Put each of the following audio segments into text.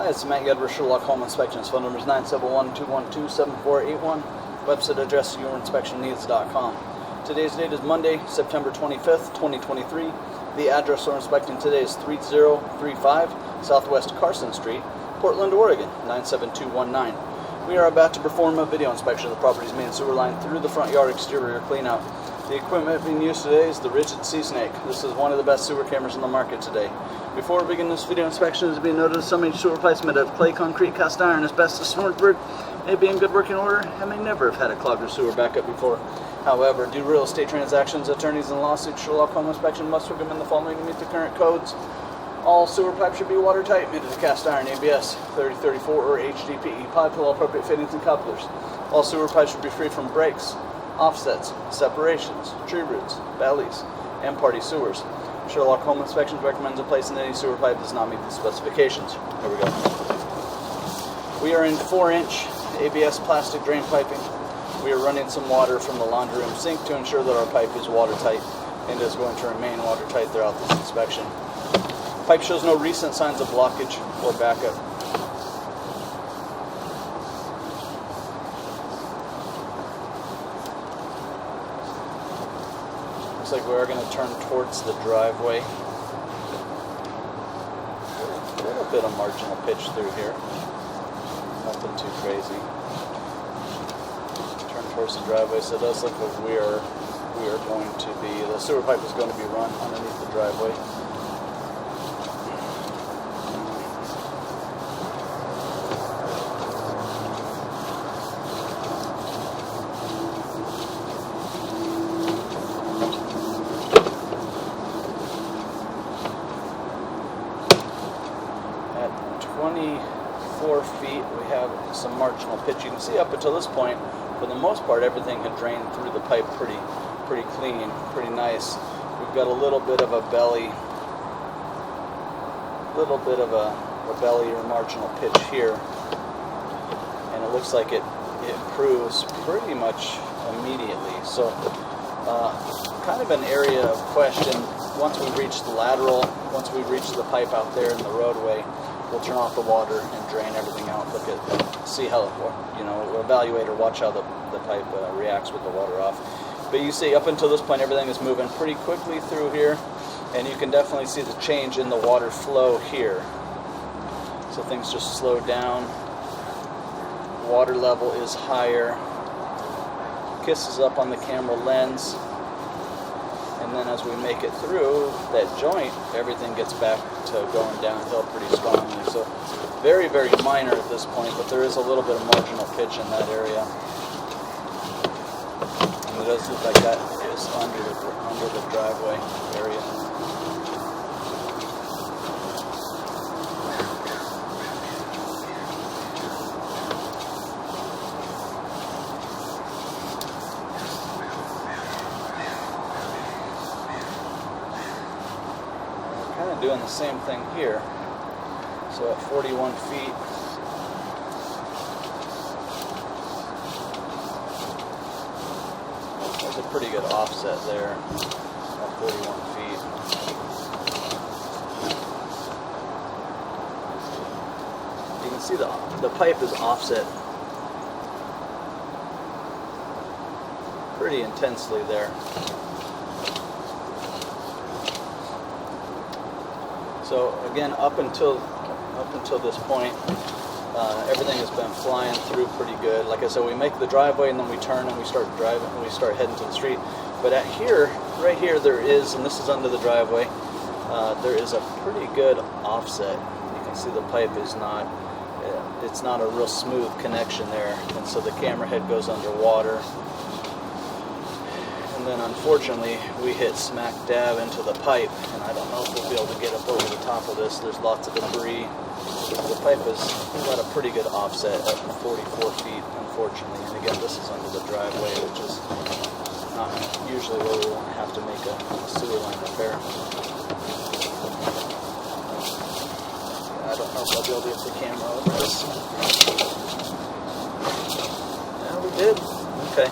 Hi, it's Matt Gedber, Sherlock Home Inspections. Phone number is 971-212-7481. Website address yourinspectionneeds.com. Today's date is Monday, September 25th, 2023. The address we're inspecting today is 3035 Southwest Carson Street, Portland, Oregon, 97219. We are about to perform a video inspection of the property's main sewer line through the front yard exterior cleanout. The equipment being used today is the Rigid Sea Snake. This is one of the best sewer cameras in the market today. Before we begin this video inspection, it is being noted some of sewer pipes made out of clay, concrete, cast iron, asbestos, Nordberg may be in good working order and may never have had a clogged or sewer backup before. However, due to real estate transactions, attorneys, and lawsuits, Sherlock Home Inspection must recommend the following to meet the current codes. All sewer pipes should be watertight, made of cast iron, ABS, 3034 or HDPE pipe with all appropriate fittings and couplers. All sewer pipes should be free from breaks, offsets, separations, tree roots, valleys, and party sewers. Sherlock Home Inspections recommends replacing any sewer pipe that does not meet the specifications. Here we go. We are in 4-inch ABS plastic drain piping. We are running some water from the laundry room sink to ensure that our pipe is watertight and is going to remain watertight throughout this inspection. Pipe shows no recent signs of blockage or backup. Looks like we are going to turn towards the driveway. A little bit of marginal pitch through here. Nothing too crazy. Turn towards the driveway, so it does look like we are going to be, the sewer pipe is going to be run underneath the driveway. At 24 feet, we have some marginal pitch. You can see up until this point, for the most part, everything had drained through the pipe pretty clean, pretty nice. We've got a little bit of a belly, or marginal pitch here, and it looks like it improves pretty much immediately. So, kind of an area of question. Once we reach the lateral, once we reach the pipe out there in the roadway, we'll turn off the water and drain everything out. Look at, see how, evaluate or watch how the pipe reacts with the water off. But you see, up until this point, everything is moving pretty quickly through here, and you can definitely see the change in the water flow here. So things just slow down. Water level is higher. Kisses up on the camera lens. And then as we make it through that joint, everything gets back to going downhill pretty strongly. So very, very minor at this point, but there is a little bit of marginal pitch in that area. And it does look like that is under the driveway area. Kind of doing the same thing here. So at 41 feet, there's a pretty good offset there at 41 feet. You can see the pipe is offset pretty intensely there. So again, up until this point, everything has been flying through pretty good. Like I said, we make the driveway and then we turn and we start driving and we start heading to the street. But at here, right here, there is, and this is under the driveway, there is a pretty good offset. You can see the pipe is not, it's not a real smooth connection there, and so the camera head goes underwater. And then unfortunately we hit smack dab into the pipe, and I don't know if we'll be able to get up over the top of this. There's lots of debris. The pipe has got a pretty good offset at 44 feet, unfortunately. And again, this is under the driveway, which is not usually where we want to have to make a sewer line repair. I don't know if I'll be able to get the camera over this. Yeah, we did. Okay.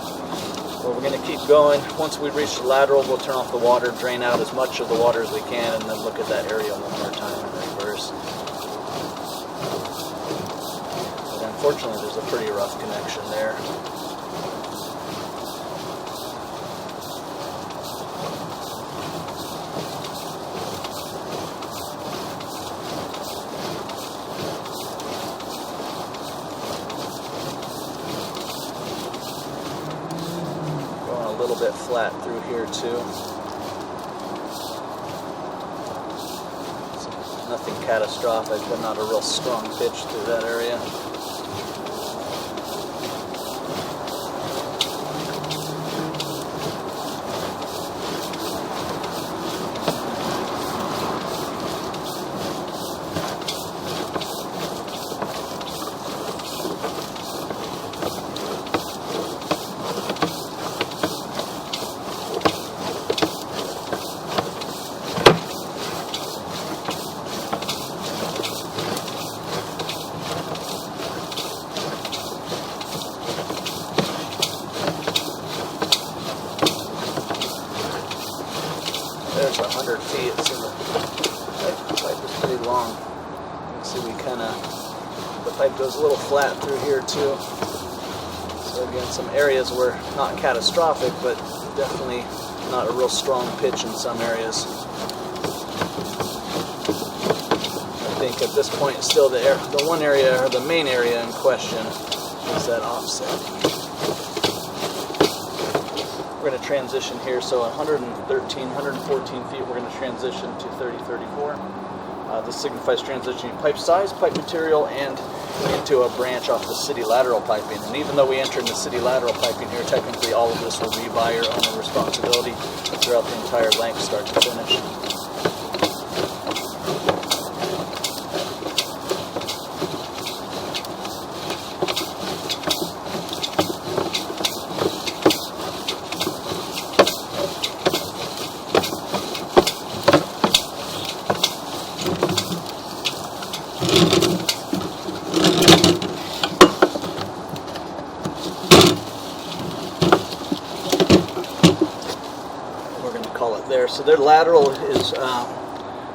Well, we're going to keep going. Once we reach the lateral, we'll turn off the water, drain out as much of the water as we can, and then look at that area one more time in reverse. Unfortunately, there's a pretty rough connection there. Going a little bit flat through here too. Nothing catastrophic, but not a real strong pitch through that area. There's 100 feet, so the pipe is pretty long. You can see the pipe goes a little flat through here too. So again, some areas were not catastrophic, but definitely not a real strong pitch in some areas. I think at this point still the one area, or the main area in question, is that offset. We're going to transition here, so 114 feet, we're going to transition to 3034. This signifies transitioning pipe size, pipe material, and into a branch off the city lateral piping. And even though we enter into city lateral piping here, technically all of this will be by your own responsibility throughout the entire length, start to finish. There, so their lateral is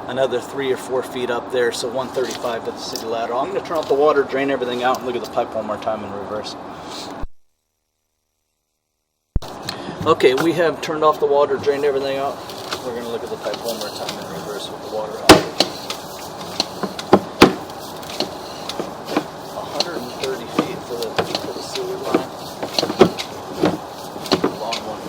another 3 or 4 feet up there, so 135 to the city lateral. I'm going to turn off the water, drain everything out, and look at the pipe one more time in reverse. Okay, we have turned off the water, drained everything out. We're going to look at the pipe one more time in reverse with the water out. 130 feet for the sewer line. Long one.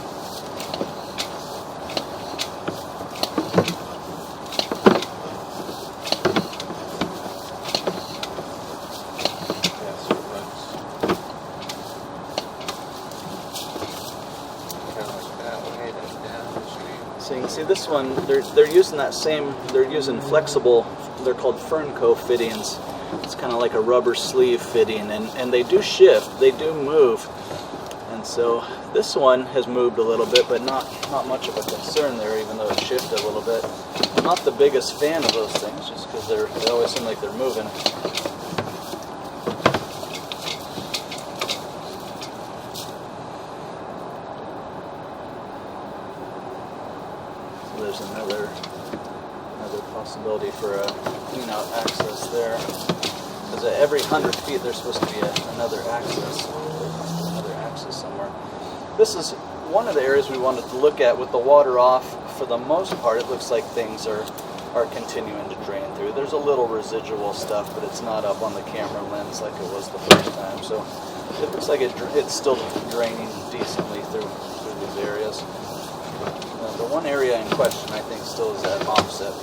So you can see this one, they're using that same, they're using flexible, they're called Fernco fittings. It's kind of like a rubber sleeve fitting, and they do shift, they do move. And so this one has moved a little bit, but not much of a concern there, even though it shifted a little bit. I'm not the biggest fan of those things, just because they always seem like they're moving. There's another possibility for a clean-out access there. Because at every 100 feet there's supposed to be another access somewhere. This is one of the areas we wanted to look at with the water off. For the most part, it looks like things are continuing to drain through. There's a little residual stuff, but it's not up on the camera lens like it was the first time. So it looks like it's still draining decently through these areas. The one area in question, I think, still is that offset.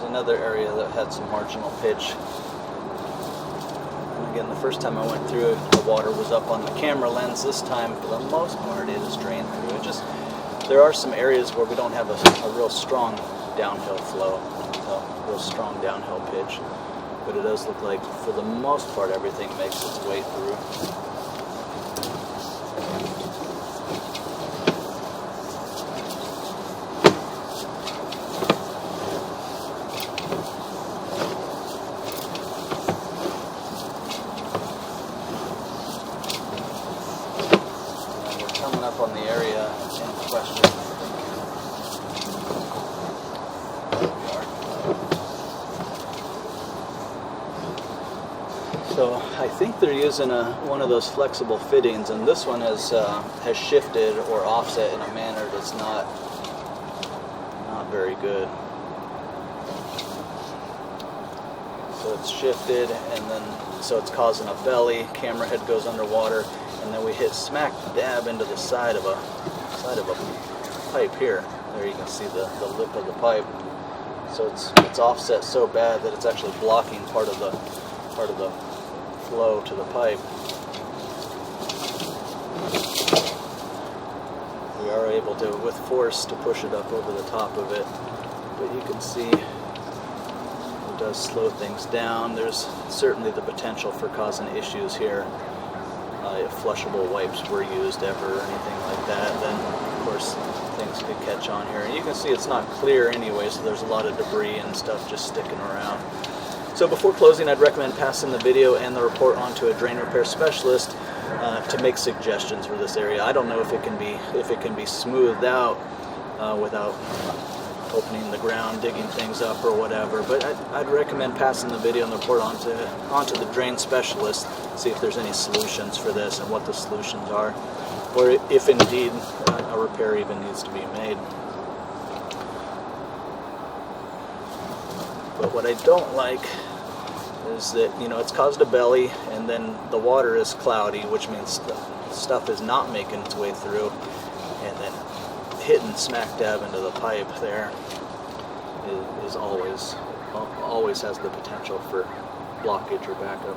Another area that had some marginal pitch. And again, the first time I went through it, the water was up on the camera lens. This time, for the most part, it is drained through. There are some areas where we don't have a real strong downhill flow, a real strong downhill pitch, but it does look like, for the most part, everything makes its way through. Coming up on the area in question. So I think they're using one of those flexible fittings, and this one has shifted or offset in a manner that's not very good. So it's shifted, and then so it's causing a belly. Camera head goes underwater. And then we hit smack dab into the side of a pipe here. There you can see the lip of the pipe. So it's offset so bad that it's actually blocking part of the flow to the pipe. We are able to, with force, to push it up over the top of it. But you can see it does slow things down. There's certainly the potential for causing issues here. If flushable wipes were used ever or anything like that, then of course things could catch on here. And you can see it's not clear anyway, so there's a lot of debris and stuff just sticking around. So before closing, I'd recommend passing the video and the report on to a drain repair specialist to make suggestions for this area. I don't know if it can be smoothed out without opening the ground, digging things up or whatever, but I'd recommend passing the video and the report onto the drain specialist, see if there's any solutions for this and what the solutions are, or if indeed a repair even needs to be made. But what I don't like is that, it's caused a belly, and then the water is cloudy, which means the stuff is not making its way through, and then hitting smack dab into the pipe there is always has the potential for blockage or backup.